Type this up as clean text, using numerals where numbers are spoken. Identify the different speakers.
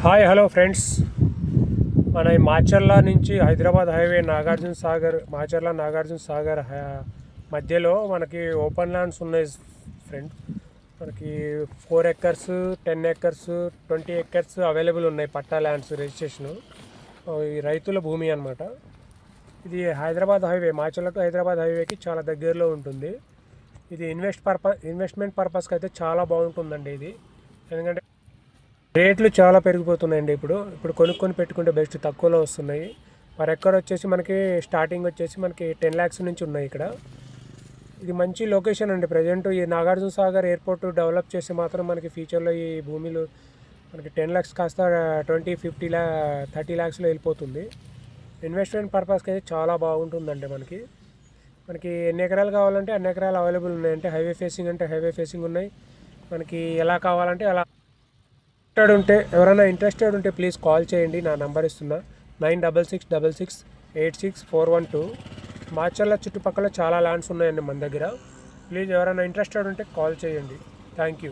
Speaker 1: Hi hello friends, మన ఈ మాచర్ల నుంచి హైదరాబాద్ హైవే నాగార్జున సాగర్ మధ్యలో మనకి ఓపెన్ ల్యాండ్స్ ఉన్నాయి ఫ్రెండ్. మనకి 4 ఎకర్స్ 10 ఎకర్స్ 20 ఎకర్స్ అవైలబుల్ ఉన్నాయి. పట్టా ల్యాండ్స్ రిజిస్ట్రేషను ఈ రైతుల భూమి అనమాట. ఇది హైదరాబాద్ హైవే, మాచర్ల టు హైదరాబాద్ హైవేకి చాలా దగ్గరలో ఉంటుంది. ఇది ఇన్వెస్ట్మెంట్ పర్పస్కి అయితే చాలా బాగుంటుందండి ఇది. ఎందుకంటే రేట్లు చాలా పెరిగిపోతున్నాయండి. ఇప్పుడు కొనుక్కొని పెట్టుకుంటే బెస్ట్, తక్కువలో వస్తున్నాయి. పర్ ఎకర్ వచ్చేసి మనకి స్టార్టింగ్ వచ్చేసి మనకి 10 lakhs నుంచి ఉన్నాయి ఇక్కడ. ఇది మంచి లొకేషన్ అండి. ప్రజెంట్ ఈ నాగార్జున సాగర్ ఎయిర్పోర్ట్ డెవలప్ చేస్తే మాత్రం మనకి ఫ్యూచర్లో ఈ భూమిలో మనకి 10 lakhs కాస్త 20, 50, 30 lakhsలో వెళ్ళిపోతుంది. ఇన్వెస్ట్మెంట్ పర్పస్కి అయితే చాలా బాగుంటుందండి. మనకి ఎన్ని ఎకరాలు కావాలంటే అన్ని ఎకరాలు అవైలబుల్ ఉన్నాయి. అంటే హైవే ఫేసింగ్ అంటే హైవే ఫేసింగ్ ఉన్నాయి. మనకి ఎలా కావాలంటే అలా. ఎవరైనా ఇంట్రెస్టెడ్ ఉంటే ప్లీజ్ కాల్ చేయండి. నా నెంబర్ ఇస్తున్నా, 9666866412. మాచర్ల చుట్టుపక్కల చాలా ల్యాండ్స్ ఉన్నాయండి మన దగ్గర. ప్లీజ్ ఎవరైనా ఇంట్రెస్టెడ్ ఉంటే కాల్ చేయండి. Thank you.